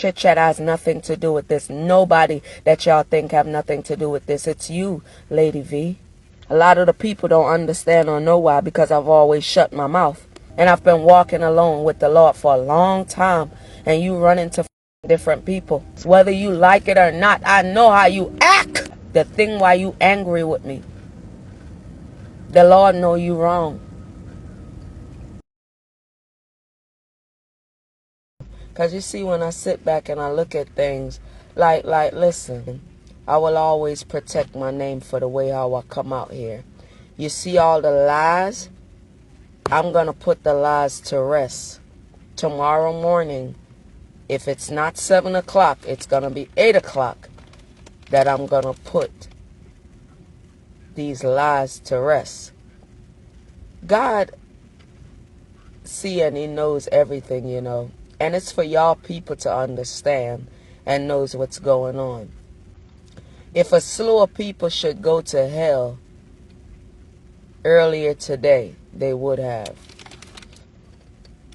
chit chat has nothing to do with this. Nobody that y'all think have nothing to do with this. It's you, Lady V. A lot of the people don't understand or know why, because I've always shut my mouth. And I've been walking alone with the Lord for a long time. And you run into different people. Whether you like it or not, I know how you act. The thing why you angry with me. The Lord know you wrong. Because you see, when I sit back and I look at things, like listen, I will always protect my name for the way how I come out here. You see all the lies? I'm going to put the lies to rest. Tomorrow morning, if it's not 7 o'clock, it's going to be 8 o'clock that I'm going to put these lies to rest. God see and he knows everything, you know. And it's for y'all people to understand and knows what's going on. If a slew of people should go to hell earlier today, they would have.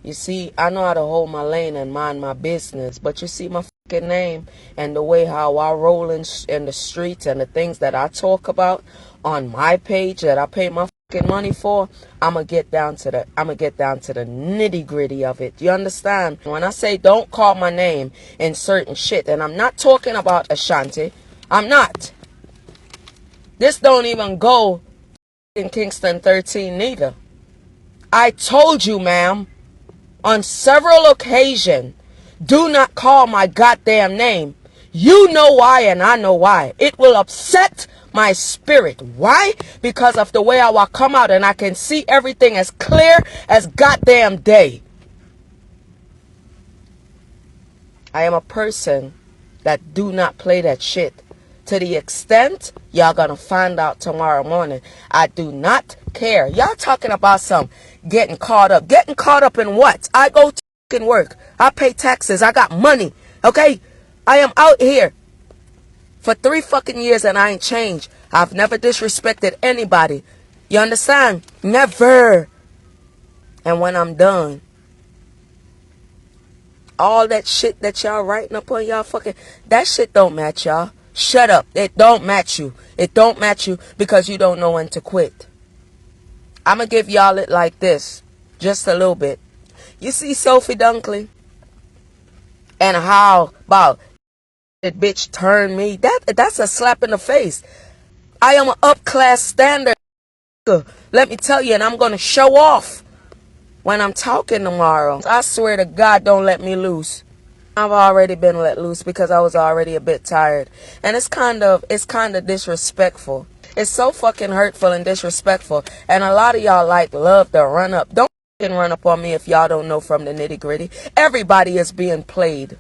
You see, I know how to hold my lane and mind my business. But you see my fucking name and the way how I roll in the streets and the things that I talk about on my page that I pay my money for, I'm gonna get down to the nitty gritty of it. You understand? When I say don't call my name in certain shit, and I'm not talking about Ashanti, I'm not. This don't even go in Kingston 13 neither. I told you, ma'am, on several occasions, do not call my goddamn name. You know why and I know why. It will upset my spirit. Why? Because of the way I will come out and I can see everything as clear as goddamn day. I am a person that do not play that shit. To the extent y'all gonna find out tomorrow morning. I do not care. Y'all talking about some getting caught up. Getting caught up in what? I go to work. I pay taxes. I got money. Okay? I am out here for 3 fucking years and I ain't changed. I've never disrespected anybody. You understand? Never. And when I'm done, all that shit that y'all writing up on y'all fucking, that shit don't match y'all. Shut up. It don't match you. It don't match you because you don't know when to quit. I'm going to give y'all it like this. Just a little bit. You see Sophie Dunkley? And how about that bitch turned me? That's a slap in the face. I am an up-class standard. Let me tell you, and I'm going to show off when I'm talking tomorrow. I swear to God, don't let me loose. I've already been let loose because I was already a bit tired. And it's kind of disrespectful. It's so fucking hurtful and disrespectful. And a lot of y'all love to run up. Don't fucking run up on me if y'all don't know from the nitty gritty. Everybody is being played.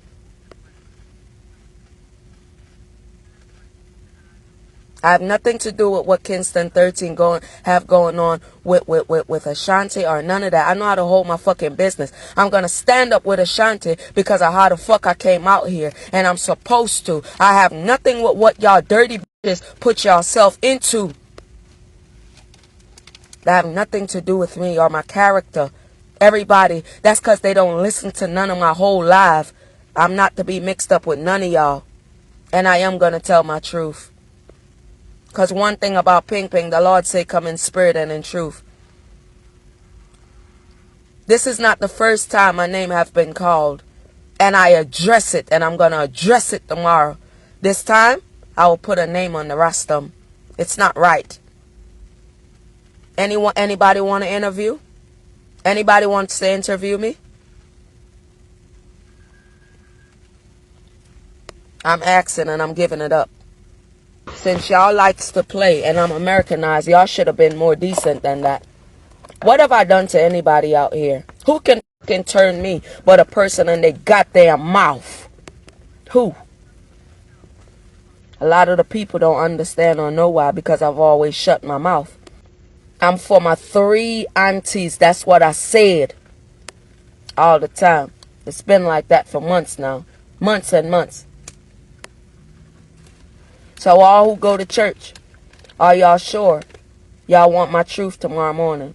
I have nothing to do with what Kingston 13 have going on with Ashanti or none of that. I know how to hold my fucking business. I'm going to stand up with Ashanti because of how the fuck I came out here. And I'm supposed to. I have nothing with what y'all dirty bitches put yourself into. That have nothing to do with me or my character. Everybody, that's because they don't listen to none of my whole life. I'm not to be mixed up with none of y'all. And I am going to tell my truth. Because one thing about Ping Ping, the Lord say come in spirit and in truth. This is not the first time my name have been called. And I address it. And I'm going to address it tomorrow. This time, I will put a name on the rostrum. It's not right. Anybody want to interview? Anybody wants to interview me? I'm asking and I'm giving it up. Since y'all likes to play and I'm Americanized, y'all should have been more decent than that. What have I done to anybody out here? Who can turn me but a person in their goddamn mouth? Who? A lot of the people don't understand or know why because I've always shut my mouth. I'm for my 3 aunties. That's what I said all the time. It's been like that for months now. Months and months. So all who go to church, are y'all sure y'all want my truth tomorrow morning?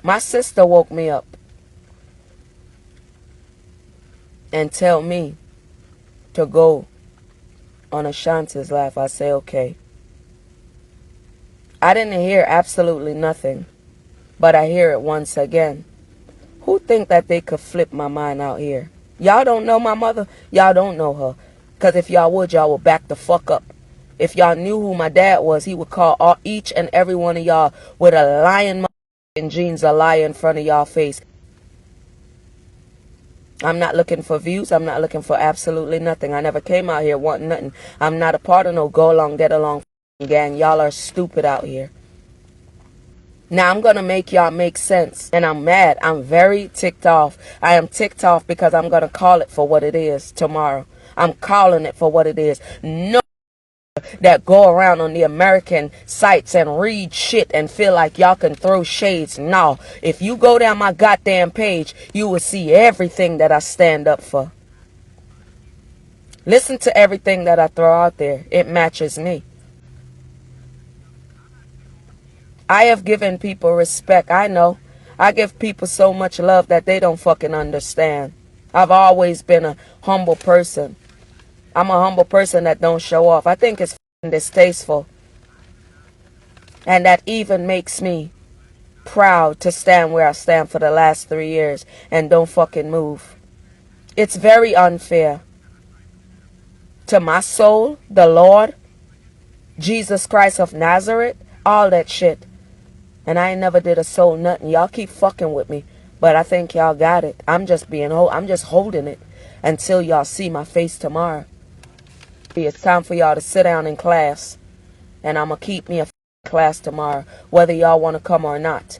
My sister woke me up. and tell me to go on Ashanti's life, I say, okay. I didn't hear absolutely nothing, but I hear it once again. Who think that they could flip my mind out here? Y'all don't know my mother? Y'all don't know her. Because if y'all would back the fuck up. If y'all knew who my dad was, he would call each and every one of y'all with a lion in jeans, a lie in front of y'all face. I'm not looking for views. I'm not looking for absolutely nothing. I never came out here wanting nothing. I'm not a part of no go along, get along gang. Y'all are stupid out here. Now I'm going to make y'all make sense. And I'm mad. I'm very ticked off. I am ticked off because I'm going to call it for what it is tomorrow. I'm calling it for what it is. No that go around on the American sites and read shit and feel like y'all can throw shades. No. If you go down my goddamn page, you will see everything that I stand up for. Listen to everything that I throw out there. It matches me. I have given people respect. I know. I give people so much love that they don't fucking understand. I've always been a humble person. I'm a humble person that don't show off. I think it's distasteful. And that even makes me proud to stand where I stand for the last 3 years and don't fucking move. It's very unfair to my soul, the Lord, Jesus Christ of Nazareth, all that shit. And I ain't never did a soul nothing. Y'all keep fucking with me. But I think y'all got it. I'm just holding it until y'all see my face tomorrow. It's time for y'all to sit down in class. And I'm going to keep me a class tomorrow, whether y'all want to come or not.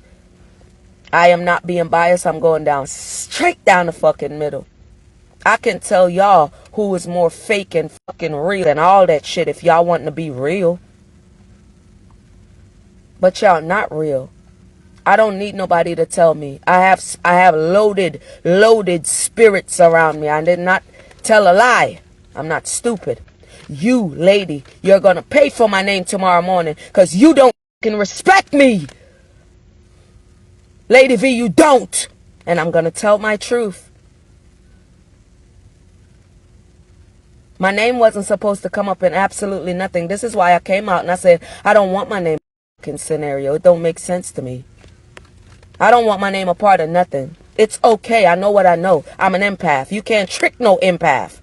I am not being biased. I'm going down straight down the fucking middle. I can tell y'all who is more fake and fucking real and all that shit if y'all wanting to be real. But y'all not real. I don't need nobody to tell me. I have loaded spirits around me. I did not tell a lie. I'm not stupid. You, lady, you're going to pay for my name tomorrow morning because you don't fucking respect me. Lady V, you don't. And I'm going to tell my truth. My name wasn't supposed to come up in absolutely nothing. This is why I came out and I said, I don't want my name in scenario. It don't make sense to me. I don't want my name a part of nothing. It's okay. I know what I know. I'm an empath. You can't trick no empath.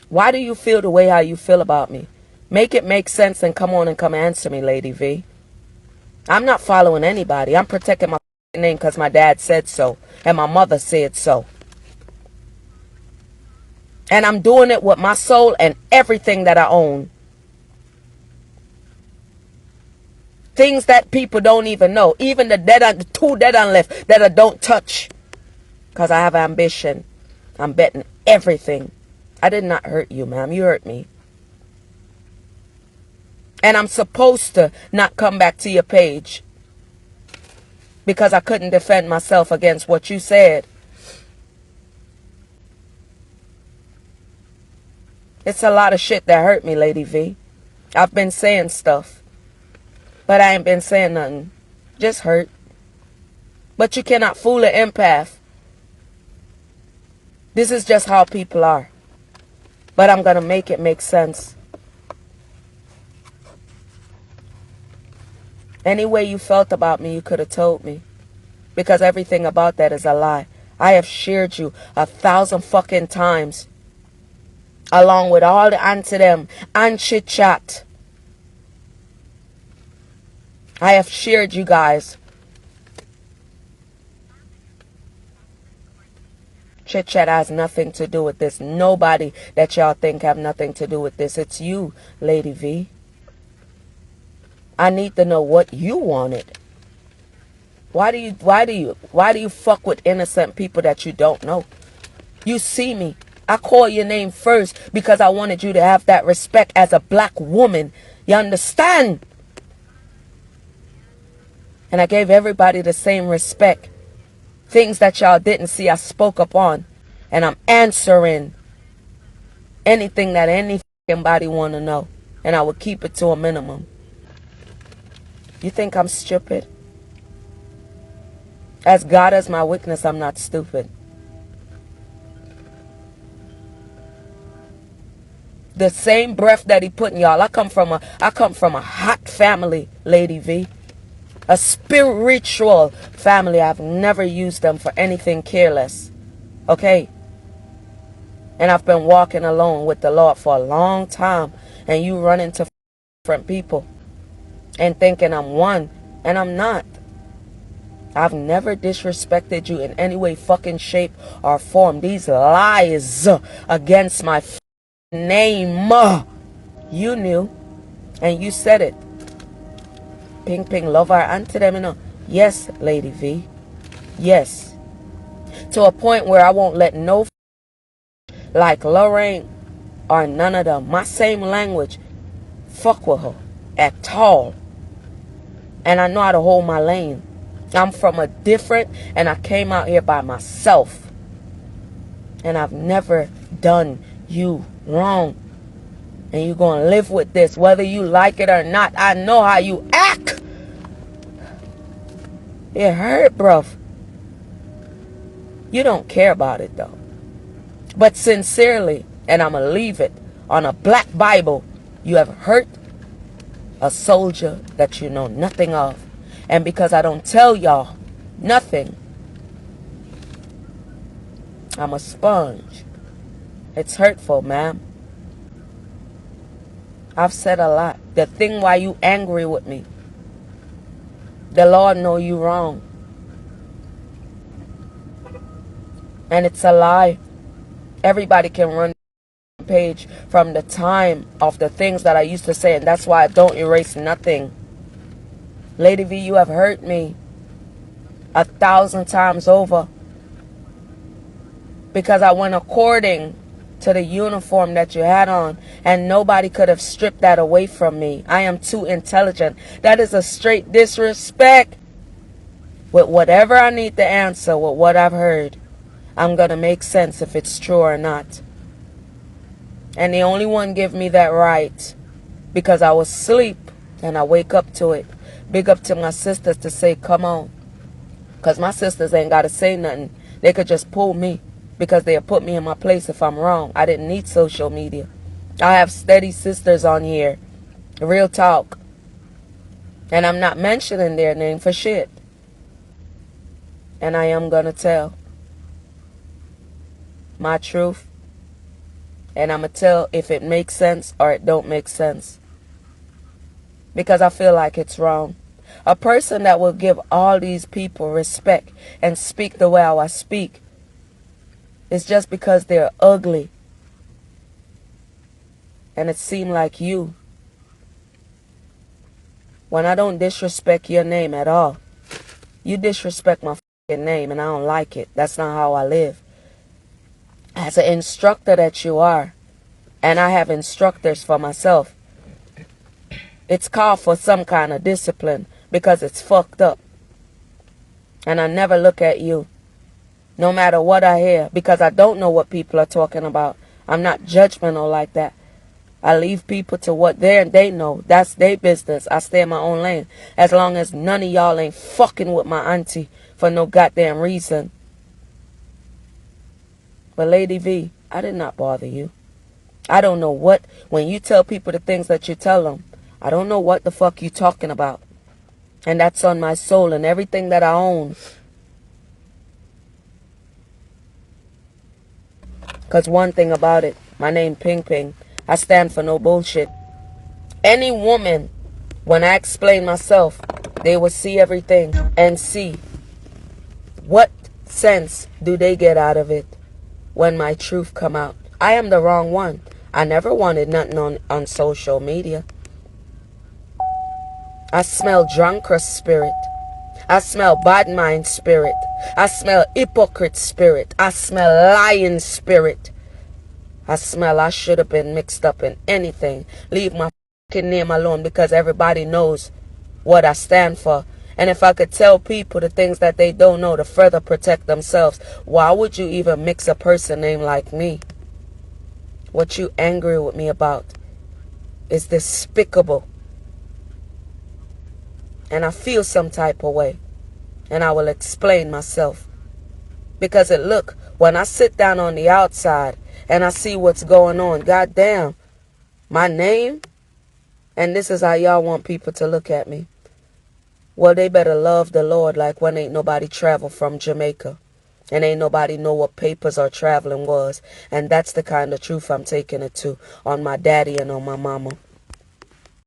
Why do you feel the way how you feel about me? Make it make sense and come on and come answer me, Lady V. I'm not following anybody. I'm protecting my name because my dad said so. And my mother said so. And I'm doing it with my soul and everything that I own. Things that people don't even know. Even the two dead on left that I don't touch. Because I have ambition. I'm betting everything. I did not hurt you, ma'am. You hurt me. And I'm supposed to not come back to your page. Because I couldn't defend myself against what you said. It's a lot of shit that hurt me, Lady V. I've been saying stuff. But I ain't been saying nothing. Just hurt. But you cannot fool an empath. This is just how people are. But I'm going to make it make sense. Any way you felt about me, you could have told me. Because everything about that is a lie. I have shared you 1,000 fucking times. Along with all the answer them and chit chat. I have shared you guys. Chit chat has nothing to do with this. Nobody that y'all think have nothing to do with this. It's you, Lady V. I need to know what you wanted. Why do you fuck with innocent people that you don't know? You see me. I call your name first because I wanted you to have that respect as a black woman. You understand? And I gave everybody the same respect. Things that y'all didn't see, I spoke up on. And I'm answering anything that anybody want to know. And I will keep it to a minimum. You think I'm stupid? As God as my witness, I'm not stupid. The same breath that he put in y'all. I come from a hot family, Lady V. A spiritual family. I've never used them for anything careless. Okay? And I've been walking alone with the Lord for a long time. And you run into different people and thinking I'm one, and I'm not. I've never disrespected you in any way, fucking shape or form. These lies against my name, you knew, and you said it. Ping ping, love our auntie them, you know. Yes, Lady V. Yes. To a point where I won't let no like Lorraine or none of them, my same language, fuck with her at all. And I know how to hold my lane. I'm from a different, and I came out here by myself. And I've never done you wrong. And you're going to live with this, whether you like it or not. I know how you act. It hurt, bruv. You don't care about it, though. But sincerely, and I'm going to leave it on a black Bible, you have hurt a soldier that you know nothing of. And because I don't tell y'all nothing, I'm a sponge. It's hurtful, ma'am. I've said a lot. The thing why you angry with me, the Lord know you wrong. And it's a lie. Everybody can run the page from the time of the things that I used to say, and that's why I don't erase nothing. Lady V, you have hurt me 1,000 times over. Because I went according to the uniform that you had on, and nobody could have stripped that away from me. I am too intelligent. That is a straight disrespect. With whatever I need to answer, with what I've heard, I'm going to make sense if it's true or not. And the only one give me that right because I was asleep and I wake up to it. Big up to my sisters to say, come on. Because my sisters ain't got to say nothing. They could just pull me because they'll put me in my place if I'm wrong. I didn't need social media. I have steady sisters on here. Real talk. And I'm not mentioning their name for shit. And I am going to tell my truth. And I'm going to tell if it makes sense or it don't make sense. Because I feel like it's wrong. A person that will give all these people respect and speak the way I speak is just because they're ugly. And it seemed like you. When I don't disrespect your name at all, you disrespect my fucking name and I don't like it. That's not how I live. As an instructor that you are, and I have instructors for myself, it's called for some kind of discipline because it's fucked up. And I never look at you, no matter what I hear, because I don't know what people are talking about. I'm not judgmental like that. I leave people to what they know. That's their business. I stay in my own lane. As long as none of y'all ain't fucking with my auntie for no goddamn reason. But Lady V, I did not bother you. I don't know what, when you tell people the things that you tell them, I don't know what the fuck you talking about. And that's on my soul and everything that I own. Because one thing about it, my name Ping Ping, I stand for no bullshit. Any woman, when I explain myself, they will see everything and see what sense do they get out of it when my truth come out. I am the wrong one. I never wanted nothing on social media. I smell drunkard spirit. I smell bad mind spirit. I smell hypocrite spirit. I smell lying spirit. I smell I should have been mixed up in anything. Leave my fucking name alone because everybody knows what I stand for. And if I could tell people the things that they don't know to further protect themselves, why would you even mix a person named like me? What you angry with me about is despicable. And I feel some type of way. and I will explain myself. Because look, when I sit down on the outside and I see what's going on, goddamn, my name, and this is how y'all want people to look at me. Well, they better love the Lord like when ain't nobody travel from Jamaica. And ain't nobody know what papers or traveling was. And that's the kind of truth I'm taking it to on my daddy and on my mama.